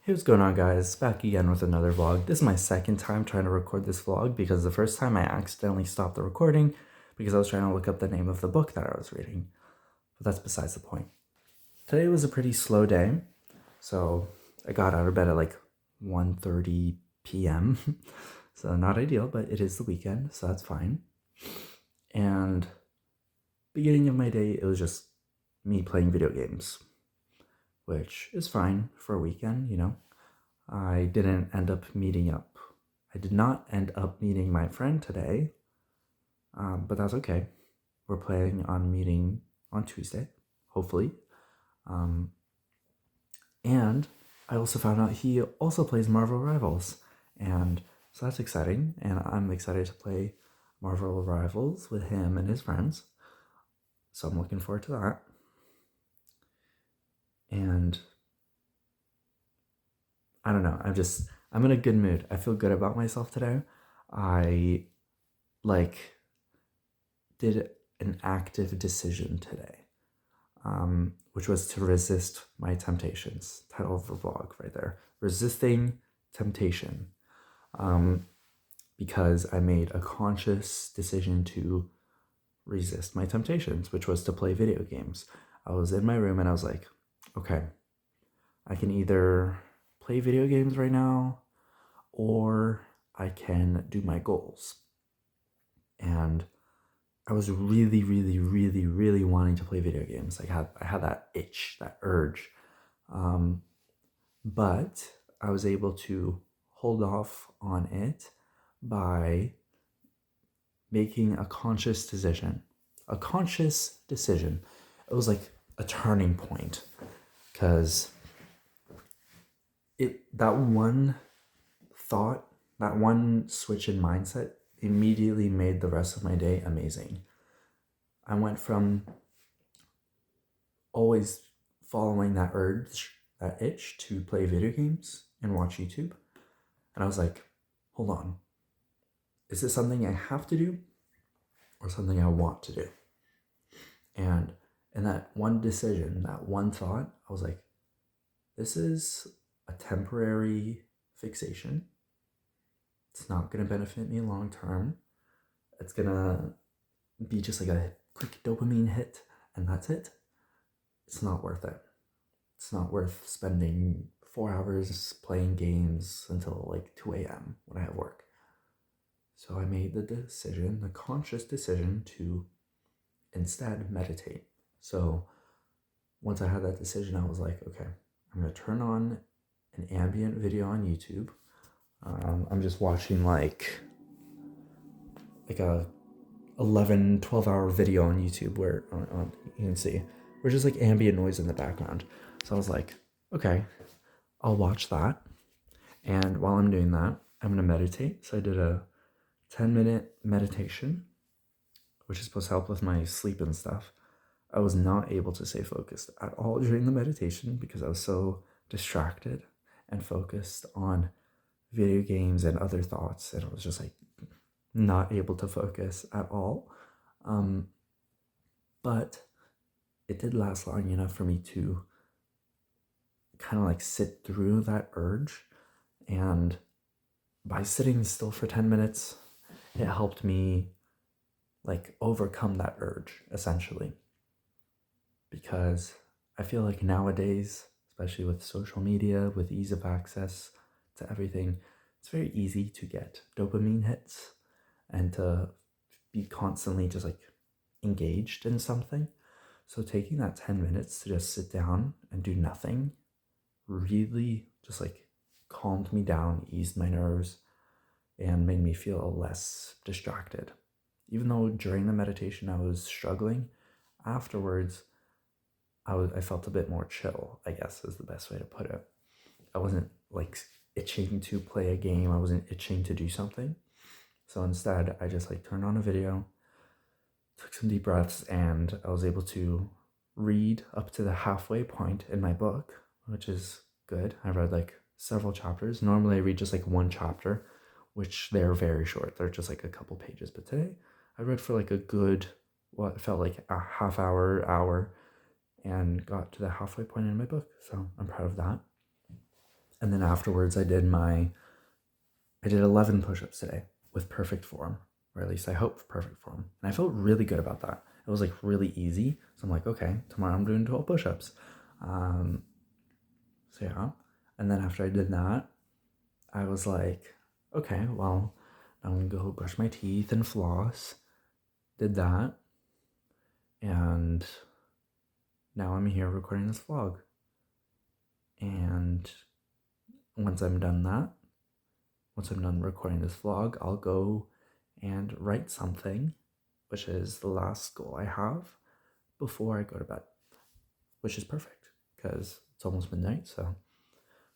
Hey, what's going on, guys? Back again with another vlog. This is my second time trying to record this vlog because the first time I accidentally stopped the recording because I was trying to look up the name of the book that I was reading. But that's besides the point. Today was a pretty slow day, so I got out of bed at like 1:30 p.m. So not ideal, but it is the weekend, so that's fine. And beginning of my day, it was just me playing video games, which is fine for a weekend. I didn't end up meeting up. I did not end up meeting my friend today, but that's okay. We're planning on meeting on Tuesday, hopefully. Um, and I also found out he also plays Marvel Rivals, and so that's exciting. And I'm excited to play Marvel Rivals with him and his friends. So I'm looking forward to that. And I don't know. I'm in a good mood. I feel good about myself today. I did an active decision today, which was to resist my temptations. Title of the vlog right there. Resisting temptation. Because I made a conscious decision to resist my temptations, which was to play video games. I was in my room and I was like, okay, I can either play video games right now or I can do my goals. And I was really, really, really, really wanting to play video games. I had that itch, that urge. But I was able to hold off on it by making a conscious decision. A conscious decision. It was like a turning point because that one thought, that one switch in mindset immediately made the rest of my day amazing. I went from always following that urge, that itch to play video games and watch YouTube. And I was like, hold on. Is this something I have to do or something I want to do? And in that one decision, that one thought, I was like, this is a temporary fixation. It's not going to benefit me long term. It's going to be just like a quick dopamine hit, and that's it. It's not worth it. It's not worth spending 4 hours playing games until like 2 a.m. when I have work. So I made the decision, the conscious decision to instead meditate. So once I had that decision, I was like, okay, I'm going to turn on an ambient video on YouTube. I'm just watching like a 11, 12-hour video on YouTube where you can see we're just like ambient noise in the background. So I was like, okay, I'll watch that. And while I'm doing that, I'm going to meditate. So I did a 10-minute meditation, which is supposed to help with my sleep and stuff. I was not able to stay focused at all during the meditation because I was so distracted and focused on video games and other thoughts. And I was just like not able to focus at all. But it did last long enough for me to kind of like sit through that urge. And by sitting still for 10 minutes, it helped me like overcome that urge essentially. Because I feel like nowadays, especially with social media, with ease of access to everything, it's very easy to get dopamine hits and to be constantly just like engaged in something. So taking that 10 minutes to just sit down and do nothing really just like calmed me down, eased my nerves, and made me feel less distracted. Even though during the meditation I was struggling, afterwards I felt a bit more chill, I guess is the best way to put it. I wasn't like itching to play a game, I wasn't itching to do something. So instead, I just like turned on a video, took some deep breaths, and I was able to read up to the halfway point in my book, which is good. I read like several chapters. Normally, I read just like one chapter, which they're very short. They're just like a couple pages. But today, I read for like a good, what felt like a half hour, and got to the halfway point in my book. So I'm proud of that. And then afterwards, I did 11 push-ups today with perfect form, or at least I hope perfect form. And I felt really good about that. It was like really easy. So I'm like, okay, tomorrow I'm doing 12 push-ups. So yeah. And then after I did that, I was like, okay, well, I'm gonna go brush my teeth and floss. Did that. And now I'm here recording this vlog. And once I'm done recording this vlog, I'll go and write something, which is the last goal I have before I go to bed, which is perfect because it's almost midnight, so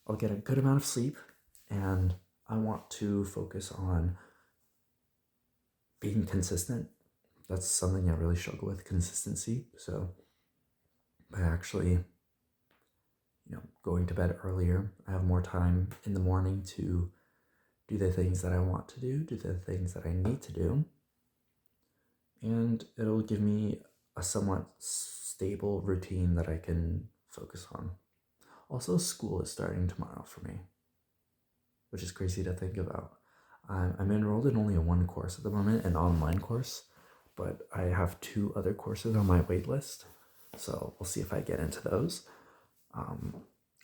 I'll get a good amount of sleep, and I want to focus on being consistent. That's something I really struggle with, consistency. So by actually, going to bed earlier, I have more time in the morning to do the things that I want to do the things that I need to do, and it'll give me a somewhat stable routine that I can focus on. Also, school is starting tomorrow for me, which is crazy to think about. I'm enrolled in only one course at the moment, an online course, but I have 2 other courses on my wait list, so we'll see if I get into those.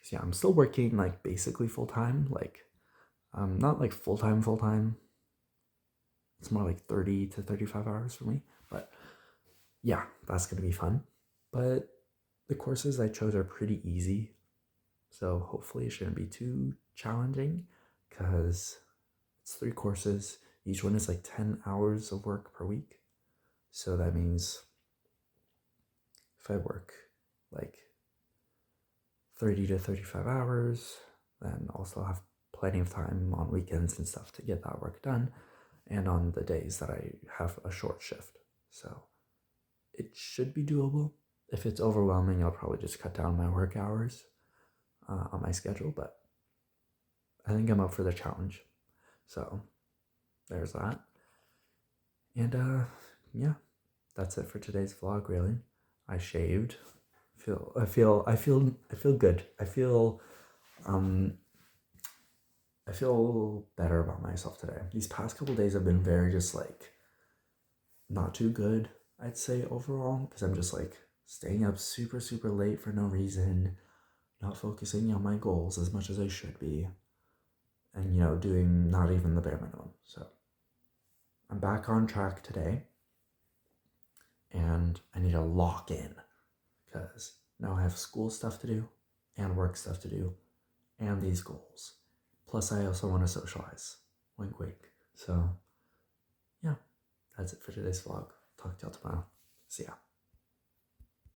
So yeah, I'm still working like basically full-time, like not like full-time. It's more like 30 to 35 hours for me, but yeah, that's gonna be fun. But the courses I chose are pretty easy, so hopefully it shouldn't be too challenging because it's 3 courses. Each one is like 10 hours of work per week. So that means if I work like 30 to 35 hours, then also have plenty of time on weekends and stuff to get that work done, and on the days that I have a short shift. So it should be doable. If it's overwhelming, I'll probably just cut down my work hours on my schedule, but I think I'm up for the challenge. So there's that. And yeah, that's it for today's vlog, really. I shaved. I feel good. I feel better about myself today. These past couple days have been very just like not too good, I'd say, overall, because I'm just like staying up super late for no reason, not focusing on my goals as much as I should be, and doing not even the bare minimum. So I'm back on track today, and I need to lock in because now I have school stuff to do and work stuff to do and these goals. Plus, I also want to socialize. Wink, wink. So, yeah, that's it for today's vlog. Talk to y'all tomorrow. See ya.